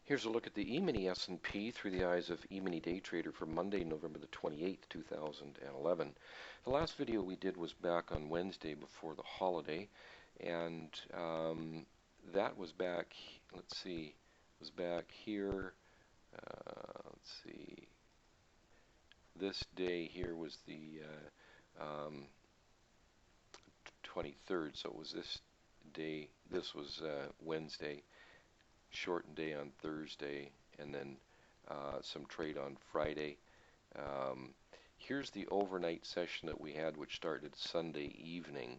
Here's a look at the emini S&P through the eyes of emini day trader for Monday, November the 28th, 2011. The last video we did was back on Wednesday before the holiday, and that was back, let's see, was back here. Let's see, this day here was the 23rd, so it was this day, this was Wednesday. Shortened day on Thursday, and then some trade on Friday. Here's the overnight session that we had, which started Sunday evening,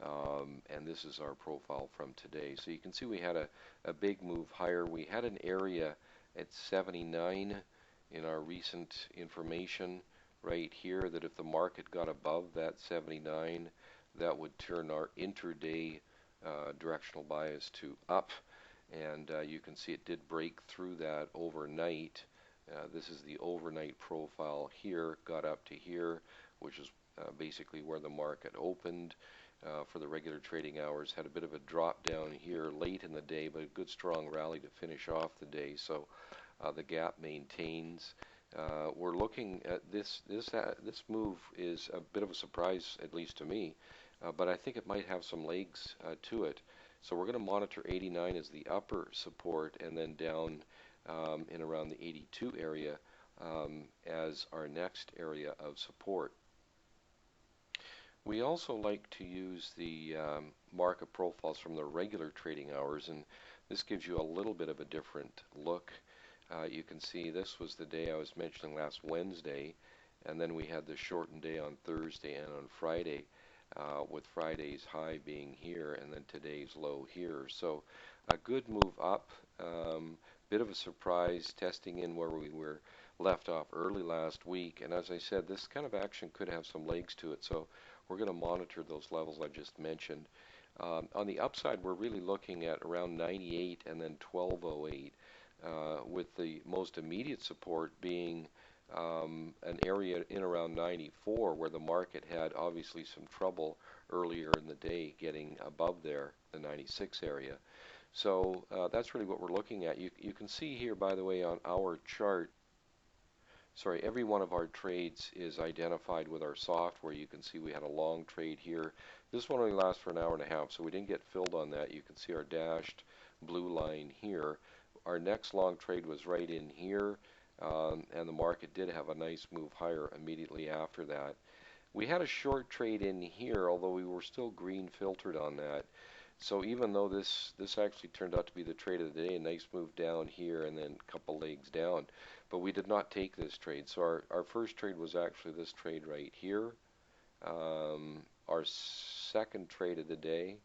and this is our profile from today. So you can see we had a big move higher. We had an area at 79 in our recent information right here, that if the market got above that 79, that would turn our intraday directional bias to up. And you can see it did break through that overnight. This is the overnight profile here, got up to here, which is basically where the market opened for the regular trading hours. Had a bit of a drop down here late in the day, but a good strong rally to finish off the day. So the gap maintains. We're looking at this move is a bit of a surprise, at least to me, but I think it might have some legs to it. So we're going to monitor 89 as the upper support, and then down in around the 82 area as our next area of support. We also like to use the market profiles from the regular trading hours, and this gives you a little bit of a different look. You can see this was the day I was mentioning last Wednesday, and then we had the shortened day on Thursday and on Friday. With Friday's high being here and then today's low here. So a good move up, bit of a surprise, testing in where we were left off early last week. And as I said, this kind of action could have some legs to it, so we're going to monitor those levels I just mentioned. On the upside, we're really looking at around 98 and then 1208, with the most immediate support being an area in around 94, where the market had obviously some trouble earlier in the day getting above there, the 96 area. So that's really what we're looking at. You can see here, by the way, on our chart, every one of our trades is identified with our software. You can see we had a long trade here. This one only lasts for an hour and a half, so we didn't get filled on that. You can see our dashed blue line here. Our next long trade was right in here. And the market did have a nice move higher immediately after that. We had a short trade in here, although we were still green filtered on that. So even though this actually turned out to be the trade of the day, a nice move down here and then a couple legs down, but we did not take this trade. So our first trade was actually this trade right here. Our second trade of the day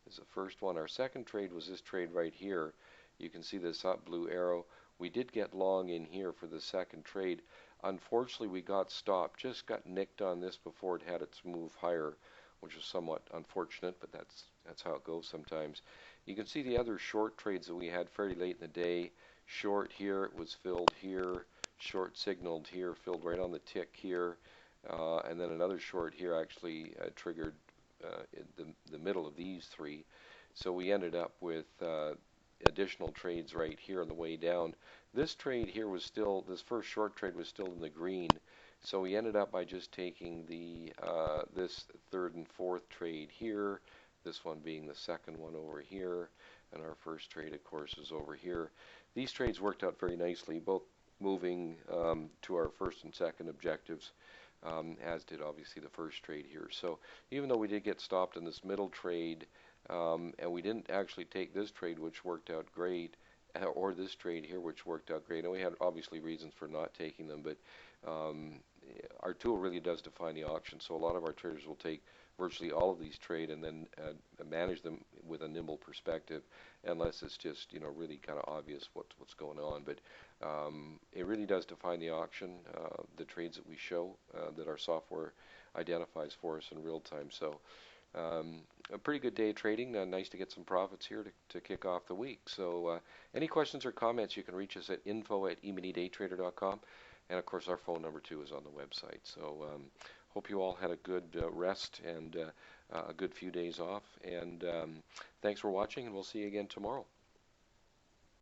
is the first one. Our second trade was this trade right here. You can see this up blue arrow. We did get long in here for the second trade. Unfortunately, we got stopped, just got nicked on this before it had its move higher, which was somewhat unfortunate, but that's how it goes sometimes. You can see the other short trades that we had fairly late in the day. Short here, it was filled here. Short signaled here, filled right on the tick here. And then another short here actually triggered in the middle of these three. So we ended up with additional trades right here on the way down. This trade here was still, this first short trade was still in the green, so we ended up by just taking the this third and fourth trade here, this one being the second one over here, and our first trade, of course, is over here. These trades worked out very nicely, both moving to our first and second objectives, as did obviously the first trade here. So even though we did get stopped in this middle trade, and we didn't actually take this trade, which worked out great, or this trade here, which worked out great. And we had obviously reasons for not taking them, but our tool really does define the auction. So a lot of our traders will take virtually all of these trade and then manage them with a nimble perspective, unless it's just really kind of obvious what's going on. But it really does define the auction, the trades that we show, that our software identifies for us in real time. So a pretty good day of trading. Nice to get some profits here to kick off the week. So any questions or comments, you can reach us at info@eminidaytrader.com. And of course, our phone number too is on the website. So hope you all had a good rest and a good few days off. And thanks for watching, and we'll see you again tomorrow.